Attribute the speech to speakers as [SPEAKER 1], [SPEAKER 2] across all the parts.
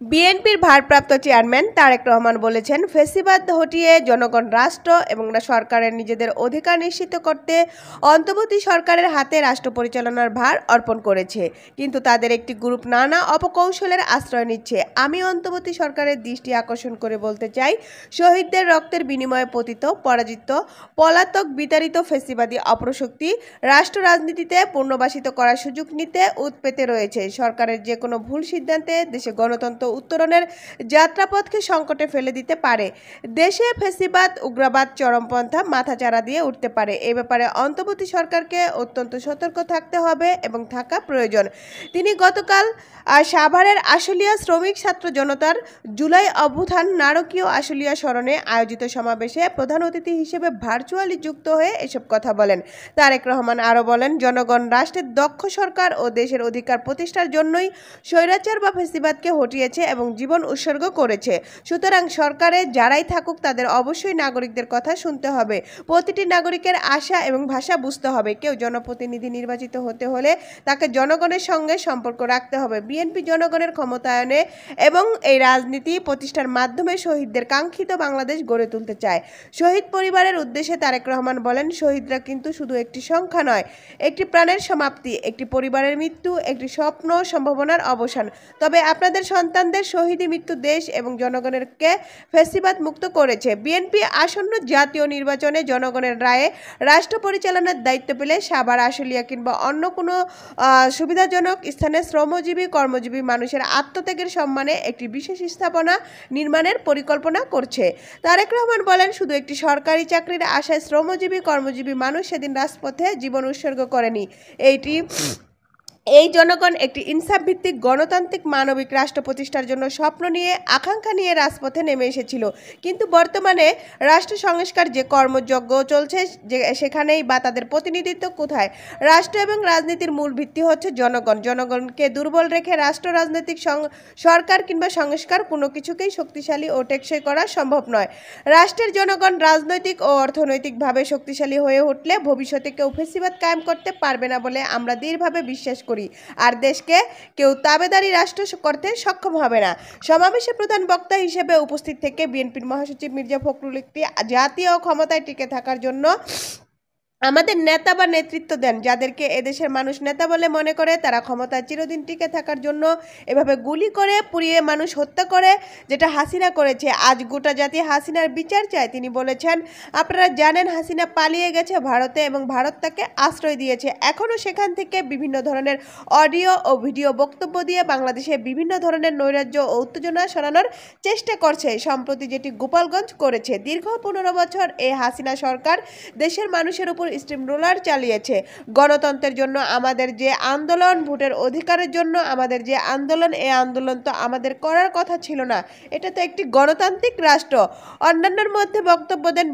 [SPEAKER 1] বিএনপির ভারপ্রাপ্ত চেয়ারম্যান তারেক রহমান বলেছেন, ফ্যাসিবাদ হটিয়ে জনগণ রাষ্ট্র এবং সরকারের নিজেদের অধিকার নিশ্চিত করতে অন্তর্বর্তী সরকারের হাতে রাষ্ট্র পরিচালনার ভার অর্পণ করেছে। কিন্তু তাদের একটি গ্রুপ নানা অপকৌশলের আশ্রয় নিচ্ছে। আমি অন্তর্বর্তী সরকারের দৃষ্টি আকর্ষণ করে বলতে চাই, শহীদদের রক্তের বিনিময়ে পতিত, পরাজিত, পলাতক, বিতাড়িত ফ্যাসিবাদী অপশক্তি রাষ্ট্র রাজনীতিতে পুনর্বাসিত করার সুযোগ নিতে উৎপেতে রয়েছে। সরকারের যে কোনো ভুল সিদ্ধান্তে দেশে গণতন্ত্র উত্তরণের যাত্রাপথকে সংকটে ফেলে দিতে পারে। দেশে ফ্যাসিবাদ, উগ্রবাদ, চরমপন্থা মাথাচাড়া দিয়ে উঠতে পারে। এ ব্যাপারে অন্তর্বর্তী সরকারকে অত্যন্ত সতর্ক থাকতে হবে এবং থাকা প্রয়োজন। তিনি গতকাল সাভারের আশুলিয়া শ্রমিক ছাত্র জনতার জুলাই অভ্যুত্থান নারকীয় আশুলিয়া স্মরণে আয়োজিত সমাবেশে প্রধান অতিথি হিসেবে ভার্চুয়ালি যুক্ত হয়ে এসব কথা বলেন। তারেক রহমান আরও বলেন, জনগণ রাষ্ট্রের দক্ষ সরকার ও দেশের অধিকার প্রতিষ্ঠার জন্যই স্বৈরাচার বা ফ্যাসিবাদকে হটিয়েছে এবং জীবন উৎসর্গ করেছে। সুতরাং সরকারে যারাই থাকুক তাদের অবশ্যই নাগরিকদের কথা শুনতে হবে। প্রতিটি নাগরিকের আশা এবং ভাষা বুঝতে হবে। কেউ জনপ্রতিনিধি নির্বাচিত হতে হলে তাকে জনগণের সঙ্গে সম্পর্ক রাখতে হবে। বিএনপি জনগণের ক্ষমতায়নে এবং এই রাজনীতি প্রতিষ্ঠার মাধ্যমে শহীদদের কাঙ্ক্ষিত বাংলাদেশ গড়ে তুলতে চায়। শহীদ পরিবারের উদ্দেশ্যে তারেক রহমান বলেন, শহীদরা কিন্তু শুধু একটি সংখ্যা নয়, একটি প্রাণের সমাপ্তি, একটি পরিবারের মৃত্যু, একটি স্বপ্ন সম্ভাবনার অবসান। তবে আপনাদের সন্তানদের শহীদি মৃত্যু দেশ এবং জনগণকে ফ্যাসিবাদ মুক্ত করেছে। বিএনপি আসন্ন জাতীয় নির্বাচনে জনগণের রায়ে রাষ্ট্র পরিচালনার দায়িত্ব পেলে সাভার, আশুলিয়া কিংবা অন্য কোনো সুবিধাজনক স্থানে শ্রমজীবী, কর্মজীবী মানুষের আত্মত্যাগের সম্মানে একটি বিশেষ স্থাপনা নির্মাণের পরিকল্পনা করছে। তারেক রহমান বলেন, শুধু একটি সরকারি চাকরির আশায় শ্রমজীবী, কর্মজীবী মানুষ সেদিন রাজপথে জীবন উৎসর্গ করেনি। এই জনগণ একটি ইনসাফ ভিত্তিক, গণতান্ত্রিক, মানবিক রাষ্ট্র প্রতিষ্ঠার জন্য স্বপ্ন নিয়ে, আকাঙ্ক্ষা নিয়ে রাজপথে নেমে এসেছিল। কিন্তু বর্তমানে রাষ্ট্র সংস্কার যে কর্মযজ্ঞ চলছে সেখানেই বা তাদের প্রতিনিধিত্ব কোথায়? রাষ্ট্র এবং রাজনীতির মূল ভিত্তি হচ্ছে জনগণ। জনগণকে দুর্বল রেখে রাষ্ট্র, রাজনৈতিক সরকার কিংবা সংস্কার কোনো কিছুকেই শক্তিশালী ও টেকসই করা সম্ভব নয়। রাষ্ট্রের জনগণ রাজনৈতিক ও অর্থনৈতিকভাবে শক্তিশালী হয়ে উঠলে ভবিষ্যতে কেউ ফ্যাসিবাদ কায়েম করতে পারবে না বলে আমরা দৃঢ়ভাবে বিশ্বাস করি। আর দেশকে কেউ তাবেদারি রাষ্ট্র করতে সক্ষম হবে না। সমাবেশে প্রধান বক্তা হিসেবে উপস্থিত থেকে বিএনপির মহাসচিব মির্জা ফখরুল একটি জাতীয় ক্ষমতায় টিকে থাকার জন্য আমাদের নেতা বা নেতৃত্ব দেন, যাদেরকে এদেশের মানুষ নেতা বলে মনে করে, তারা ক্ষমতায় চিরদিন টিকে থাকার জন্য এভাবে গুলি করে, পুড়িয়ে মানুষ হত্যা করে, যেটা হাসিনা করেছে। আজ গোটা জাতি হাসিনার বিচার চায়। তিনি বলেছেন, আপনারা জানেন হাসিনা পালিয়ে গেছে ভারতে এবং ভারত তাকে আশ্রয় দিয়েছে। এখনও সেখান থেকে বিভিন্ন ধরনের অডিও ও ভিডিও বক্তব্য দিয়ে বাংলাদেশে বিভিন্ন ধরনের নৈরাজ্য ও উত্তেজনা সরানোর চেষ্টা করছে। সম্প্রতি যেটি গোপালগঞ্জ করেছে। দীর্ঘ 15 বছর এই হাসিনা সরকার দেশের মানুষের উপর স্টিম রোলার চালিয়েছে। গণতন্ত্রের জন্য আমাদের যে আন্দোলন, ভোটের অধিকারের জন্য আমাদের যে আন্দোলন, এই আন্দোলন তো আমাদের করার কথা ছিল না। এটা তো একটি গণতান্ত্রিক রাষ্ট্র। অন্যান্যের মধ্যে বক্তব্য দেন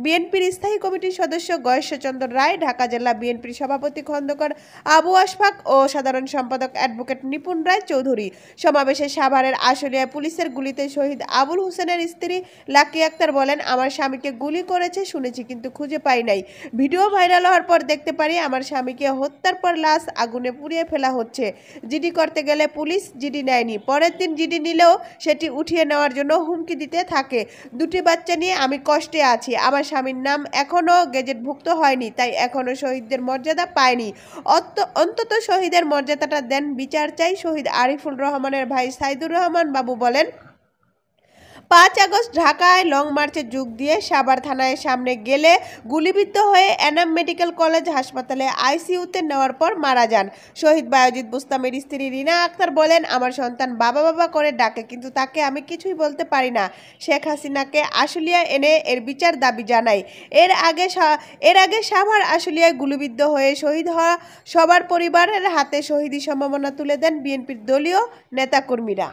[SPEAKER 1] বিএনপির স্থায়ী কমিটির সদস্য গয়েশ্বরচন্দ্র রায়, ঢাকা জেলা বিএনপির সভাপতি খন্দকার আবু আশফাক ও সাধারণ সম্পাদক অ্যাডভোকেট নিপুণ রায় চৌধুরী। সমাবেশে সাভারের আশুলিয়ায় পুলিশের গুলিতে শহীদ আবুল হোসেনের স্ত্রী লাকি আক্তার বলেন, আমার স্বামীকে গুলি করেছে শুনেছি, কিন্তু খুঁজে পাই নাই। ভিডিও ভাইরাল হওয়ার পর দেখতে পারি আমার স্বামীকে হত্যার পর লাশ আগুনে পুড়িয়ে ফেলা হচ্ছে। জিডি করতে গেলে পুলিশ জিডি নেয়নি, পরের দিন জিডি নিলেও সেটি উঠিয়ে নেওয়ার জন্য হুমকি দিতে থাকে। 2টি বাচ্চা নিয়ে আমি কষ্টে আছি। আমার স্বামীর নাম এখনও গেজেটভুক্ত হয়নি, তাই এখনও শহীদদের মর্যাদা পায়নি। অন্তত শহীদের মর্যাদাটা দেন, বিচার চাই। শহীদ আরিফুল রহমানের ভাই সাইদুর রহমান বাবু বলেন, 5 আগস্ট ঢাকায় লং মার্চে যোগ দিয়ে সাভার থানায় সামনে গেলে গুলিবিদ্ধ হয়ে এনাম মেডিকেল কলেজ হাসপাতালে আইসিইউতে নেওয়ার পর মারা যান। শহীদ বায়েজিদ বুস্তামের স্ত্রী রিনা আক্তার বলেন, আমার সন্তান বাবা বাবা করে ডাকে, কিন্তু তাকে আমি কিছুই বলতে পারি না। শেখ হাসিনাকে আশুলিয়া এনে এর বিচার দাবি জানাই। এর আগে সাভার আশুলিয়ায় গুলিবিদ্ধ হয়ে শহীদ হওয়া সবার পরিবারের হাতে শহীদি সম্মাননা তুলে দেন বিএনপির দলীয় নেতাকর্মীরা।